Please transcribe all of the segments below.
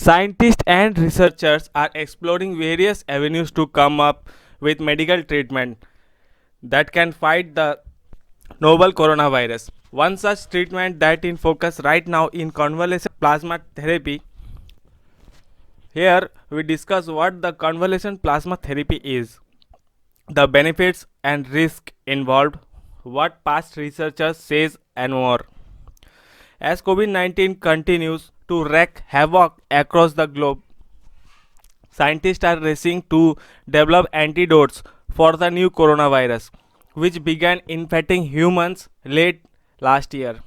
Scientists and researchers are exploring various avenues to come up with medical treatment that can fight the novel coronavirus. One such treatment that in focus right now in convalescent plasma therapy. Here we discuss what the convalescent plasma therapy is, the benefits and risk involved, what past researchers says and more. As COVID-19 continues to wreak havoc across the globe, scientists are racing to develop antidotes for the new coronavirus, which began infecting humans late last year.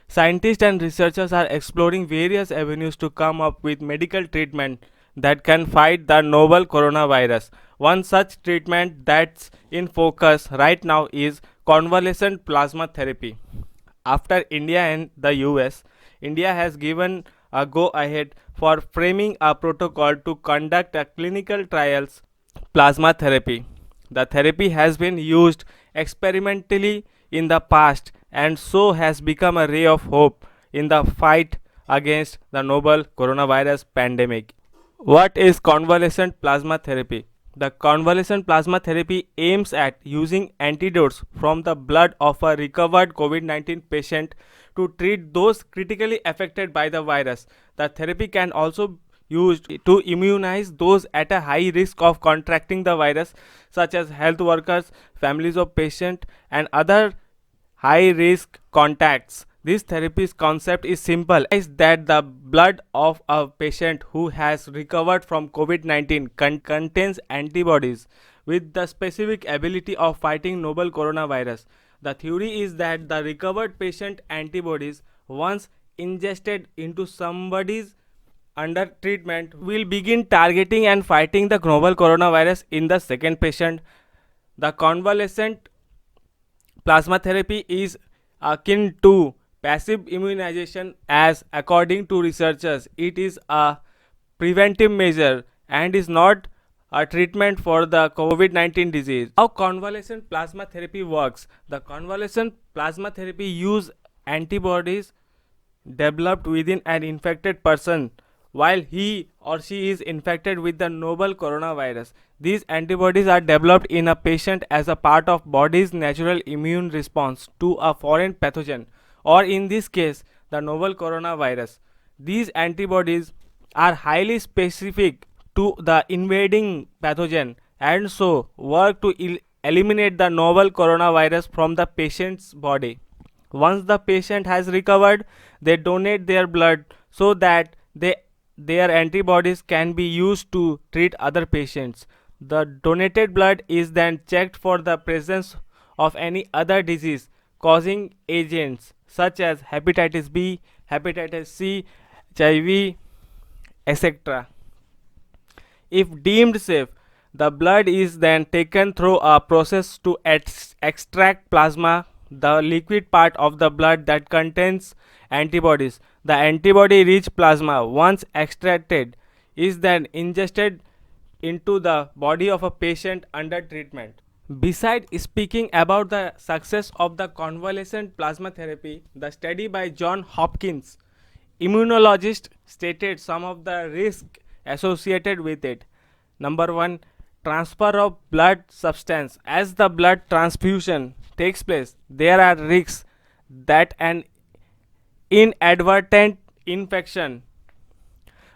Scientists and researchers are exploring various avenues to come up with medical treatment that can fight the novel coronavirus. One such treatment that's in focus right now is convalescent plasma therapy. After India and the US, India has given a go ahead for framing a protocol to conduct a clinical trials plasma therapy. The therapy has been used experimentally in the past and so has become a ray of hope in the fight against the novel coronavirus pandemic. What is convalescent plasma therapy? The convalescent plasma therapy aims at using antidotes from the blood of a recovered COVID 19 patient to treat those critically affected by the virus. The therapy can also be used to immunize those at a high risk of contracting the virus, such as health workers, families of patients, and other high risk contacts. This therapy's concept is simple, is that the blood of a patient who has recovered from COVID-19 contains antibodies with the specific ability of fighting novel coronavirus. The theory is that the recovered patient antibodies, once ingested into somebody's under treatment, will begin targeting and fighting the novel coronavirus in the second patient. The convalescent plasma therapy is akin to passive immunization, as according to researchers it is a preventive measure and is not a treatment for the COVID-19 disease. How convalescent plasma therapy works? The convalescent plasma therapy use antibodies developed within an infected person while he or she is infected with the novel coronavirus. These antibodies are developed in a patient as a part of body's natural immune response to a foreign pathogen, or in this case the novel coronavirus. These antibodies are highly specific to the invading pathogen and so work to eliminate the novel coronavirus from the patient's body. Once the patient has recovered, they donate their blood so that their antibodies can be used to treat other patients. The donated blood is then checked for the presence of any other disease causing agents such as hepatitis B, hepatitis C, HIV, etc. If deemed safe, the blood is then taken through a process to extract plasma, the liquid part of the blood that contains antibodies. The antibody rich plasma, once extracted, is then ingested into the body of a patient under treatment. Besides speaking about the success of the convalescent plasma therapy, the study by John Hopkins immunologist stated some of the risks associated with it. Number 1, transfer of blood substance. As the blood transfusion takes place, there are risks that an inadvertent infection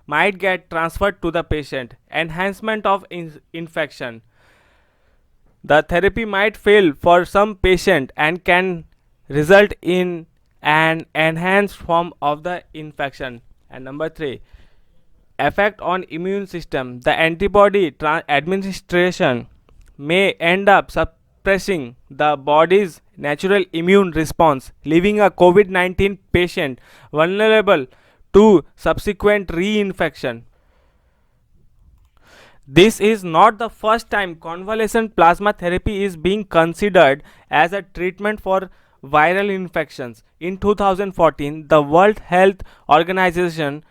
might get transferred to the patient. Enhancement of infection. The therapy might fail for some patient and can result in an enhanced form of the infection. And number 3, effect on immune system. The antibody administration may end up suppressing the body's natural immune response, leaving a COVID-19 patient vulnerable to subsequent reinfection. This is not the first time convalescent plasma therapy is being considered as a treatment for viral infections. In 2014, the World Health Organization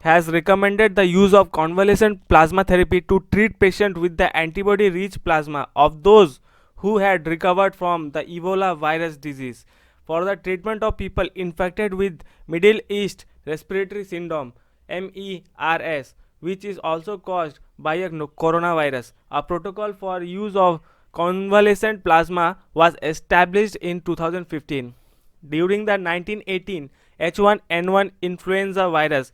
has recommended the use of convalescent plasma therapy to treat patients with the antibody rich plasma of those who had recovered from the Ebola virus disease. For the treatment of people infected with Middle East respiratory syndrome, MERS, which is also caused by a coronavirus. A protocol for use of convalescent plasma was established in 2015. During the 1918 H1N1 influenza virus,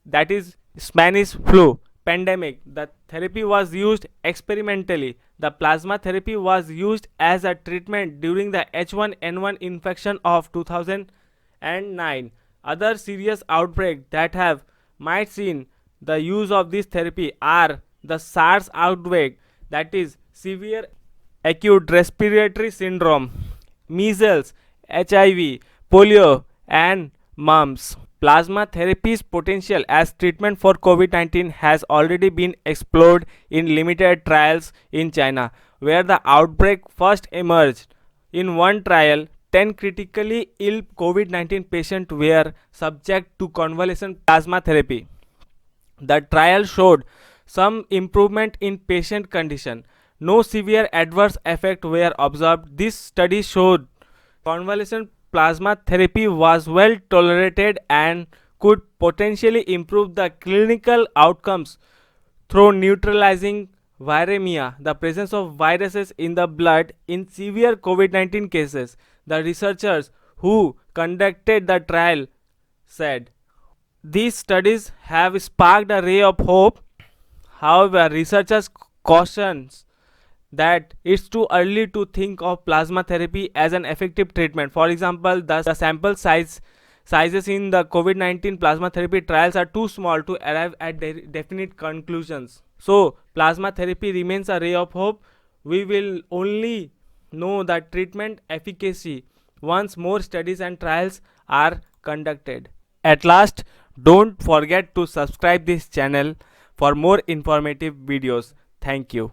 that is Spanish flu pandemic, the therapy was used experimentally. The plasma therapy was used as a treatment during the H1N1 infection of 2009. Other serious outbreaks that have might seen the use of this therapy are the SARS outbreak, that is severe acute respiratory syndrome, measles, HIV, polio, and mumps. Plasma therapy's potential as treatment for COVID 19 has already been explored in limited trials in China, where the outbreak first emerged. In one trial, 10 critically ill COVID 19 patients were subject to convalescent plasma therapy. The trial showed some improvement in patient condition. No severe adverse effects were observed. This study showed convalescent plasma therapy was well tolerated and could potentially improve the clinical outcomes through neutralizing viremia, the presence of viruses in the blood in severe COVID 19 cases. The researchers who conducted the trial said these studies have sparked a ray of hope. However, researchers cautions that it's too early to think of plasma therapy as an effective treatment. For example, the sample sizes in the COVID-19 plasma therapy trials are too small to arrive at definite conclusions. So, plasma therapy remains a ray of hope. We will only know the treatment efficacy once more studies and trials are conducted. At last, don't forget to subscribe this channel for more informative videos. Thank you.